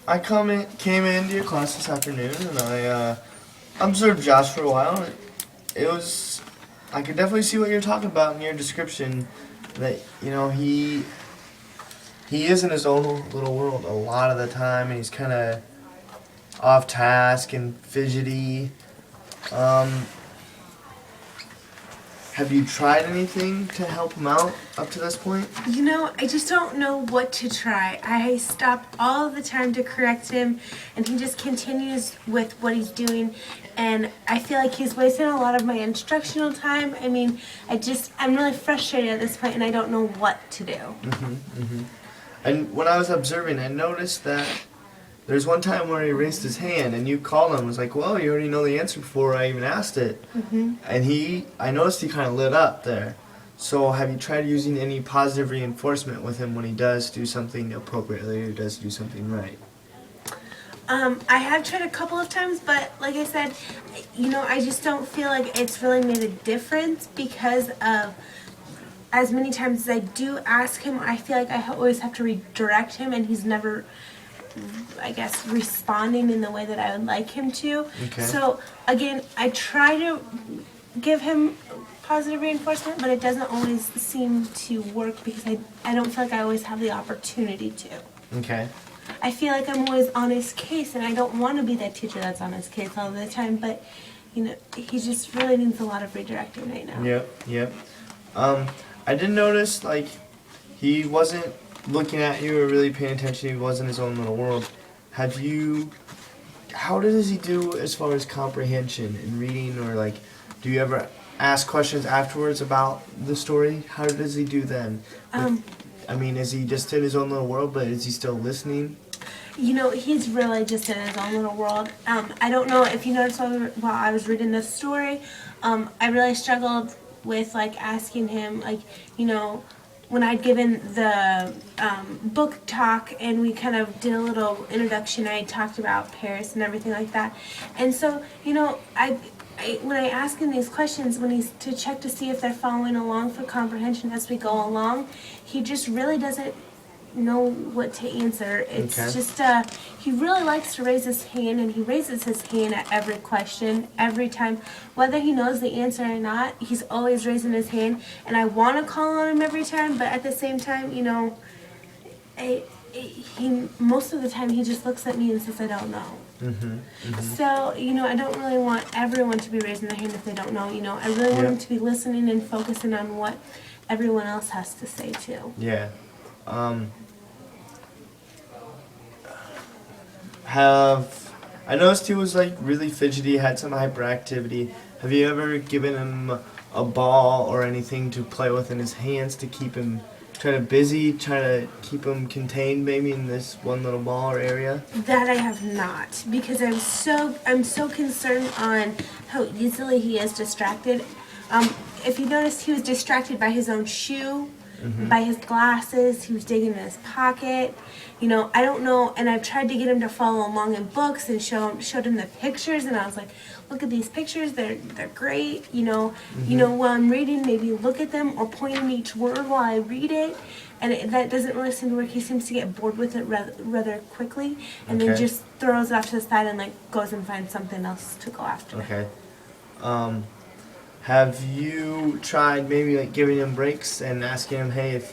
came into your class this afternoon, and I observed Josh for a while. It was I could definitely see what you're talking about in your description. That he is in his own little world a lot of the time, and he's kind of off task and fidgety. Um, have you tried anything to help him out up to this point? I just don't know what to try. I stop all the time to correct him, and he just continues with what he's doing. And I feel like he's wasting a lot of my instructional time. I'm really frustrated at this point, and I don't know what to do. And when I was observing, I noticed that there's one time where he raised his hand, and you called him and was like, well, you already know the answer before I even asked it. And I noticed he kind of lit up there. So have you tried using any positive reinforcement with him when he does do something appropriately or does do something right? I have tried a couple of times, but like I said, I just don't feel like it's really made a difference because of as many times as I do ask him, I feel like I always have to redirect him, and he's never, I guess, responding in the way that I would like him to. Okay. So again, I try to give him positive reinforcement, but it doesn't always seem to work because I don't feel like I always have the opportunity to. Okay. I feel like I'm always on his case, and I don't want to be that teacher that's on his case all the time, but he just really needs a lot of redirecting right now. Yep. I did notice, like, he wasn't looking at you or really paying attention. He was in his own little world. How does he do as far as comprehension and reading, or, like, do you ever ask questions afterwards about the story? How does he do then? Is he just in his own little world, but is he still listening? He's really just in his own little world. I don't know if you noticed while I was reading this story, I really struggled with, like, asking him, like, when I'd given the book talk and we kind of did a little introduction, I talked about Paris and everything like that. And so, when I ask him these questions, when he's to check to see if they're following along for comprehension as we go along, he just really doesn't know what to answer. It's just he really likes to raise his hand, and he raises his hand at every question every time, whether he knows the answer or not. He's always raising his hand, and I want to call on him every time, but at the same time, he most of the time he just looks at me and says I don't know. So I don't really want everyone to be raising their hand if they don't know. I really want them to be listening and focusing on what everyone else has to say too. Yeah. I noticed he was, like, really fidgety, had some hyperactivity. Have you ever given him a ball or anything to play with in his hands to keep him try to keep him contained maybe in this one little ball or area? That I have not, because I'm so concerned on how easily he is distracted. If you noticed, he was distracted by his own shoe, by his glasses. He was digging in his pocket. I don't know, and I've tried to get him to follow along in books and showed him the pictures, and I was like, look at these pictures, they're great. While I'm reading, maybe look at them or point in each word while I read it. And that doesn't really seem to work. He seems to get bored with it rather quickly, and then just throws it off to the side and, like, goes and finds something else to go after. Okay. Have you tried maybe, like, giving him breaks and asking him, hey,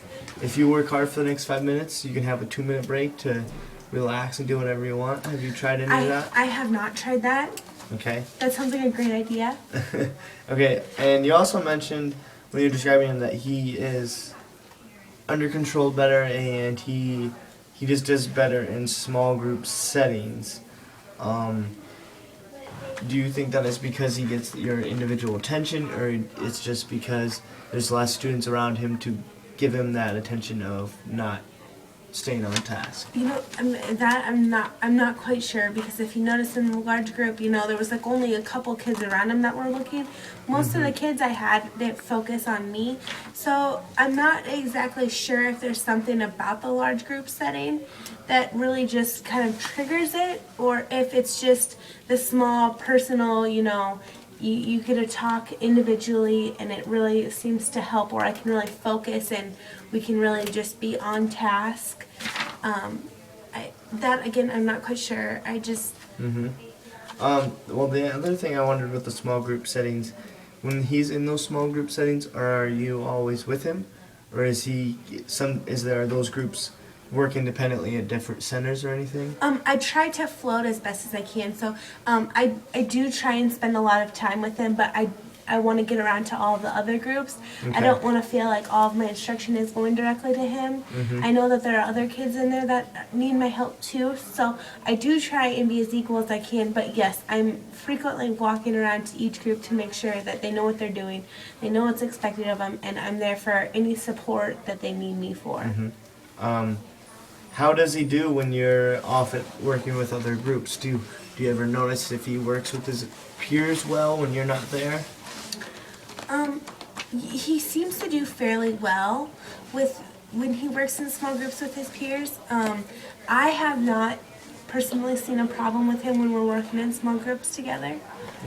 if you work hard for the next 5 minutes, you can have a 2-minute break to relax and do whatever you want? Have you tried any of that? I have not tried that. Okay. That sounds like a great idea. Okay, and you also mentioned when you're describing him that he is under control better, and he just does better in small group settings. Do you think that is because he gets your individual attention, or it's just because there's less students around him to give him that attention of not staying on task? I'm not quite sure, because if you notice in the large group, there was, like, only a couple kids around him that were looking. Most of the kids I had didn't focus on me, so I'm not exactly sure if there's something about the large group setting that really just kind of triggers it, or if it's just the small personal, you get to talk individually, and it really seems to help, or I can really focus and we can really just be on task. That again, I'm not quite sure. I just Well, the other thing I wondered with the small group settings, when he's in those small group settings, are you always with him, or is he some? Is there those groups work independently at different centers or anything? I try to float as best as I can. So I do try and spend a lot of time with him, but I want to get around to all the other groups. I Okay. don't want to feel like all of my instruction is going directly to him. I know that there are other kids in there that need my help too, so I do try and be as equal as I can. But yes, I'm frequently walking around to each group to make sure that they know what they're doing, they know what's expected of them, and I'm there for any support that they need me for. How does he do when you're off at working with other groups? Do you ever notice if he works with his peers well when you're not there? He seems to do fairly well with when he works in small groups with his peers. I have not personally seen a problem with him when we're working in small groups together.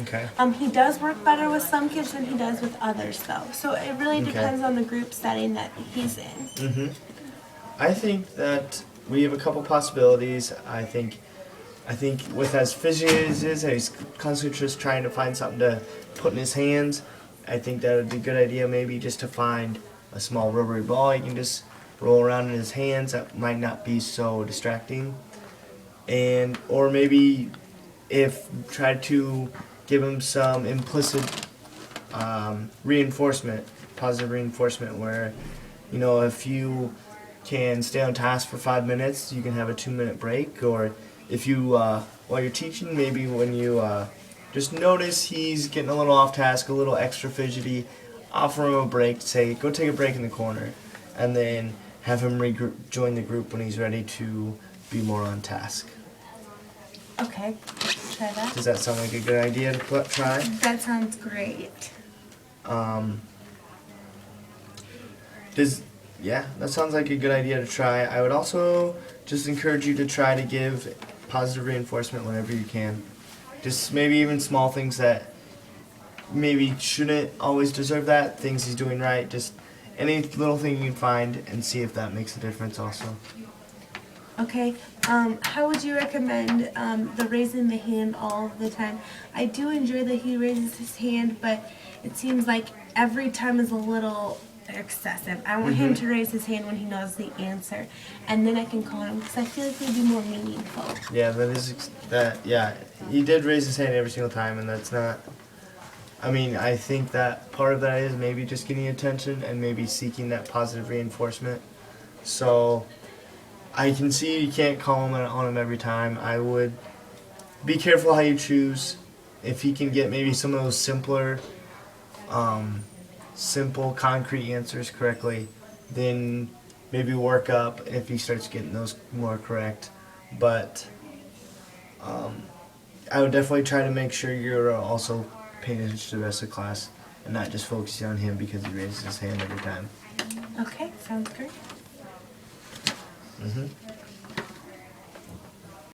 Okay. He does work better with some kids than he does with others, though. So it really Okay. depends on the group setting that he's in. I think that we have a couple possibilities. I think with as fishy as he is, he's constantly just trying to find something to put in his hands. I think that would be a good idea maybe just to find a small rubbery ball he can just roll around in his hands. That might not be so distracting. And or maybe if try to give him some implicit reinforcement, positive reinforcement, where if you can stay on task for 5 minutes, you can have a 2-minute break. Or if you while you're teaching, maybe when you just notice he's getting a little off task, a little extra fidgety, offer him a break. Say, go take a break in the corner, and then have him join the group when he's ready to be more on task. Okay, try that. Does that sound like a good idea to try? That sounds great. Yeah, that sounds like a good idea to try. I would also just encourage you to try to give positive reinforcement whenever you can. Just maybe even small things that maybe shouldn't always deserve that, things he's doing right, just any little thing you can find and see if that makes a difference also. Okay, how would you recommend the raising the hand all the time? I do enjoy that he raises his hand, but it seems like every time is a little excessive. I want him to raise his hand when he knows the answer, and then I can call him because I feel like it would be more meaningful. Yeah, yeah, he did raise his hand every single time, and that's not. I mean, I think that part of that is maybe just getting attention and maybe seeking that positive reinforcement. So I can see you can't call him on him every time. I would be careful how you choose. If he can get maybe some of those simple, concrete answers correctly, then maybe work up if he starts getting those more correct. But I would definitely try to make sure you're also paying attention to the rest of the class and not just focusing on him because he raises his hand every time. Okay, sounds great. Mm-hmm.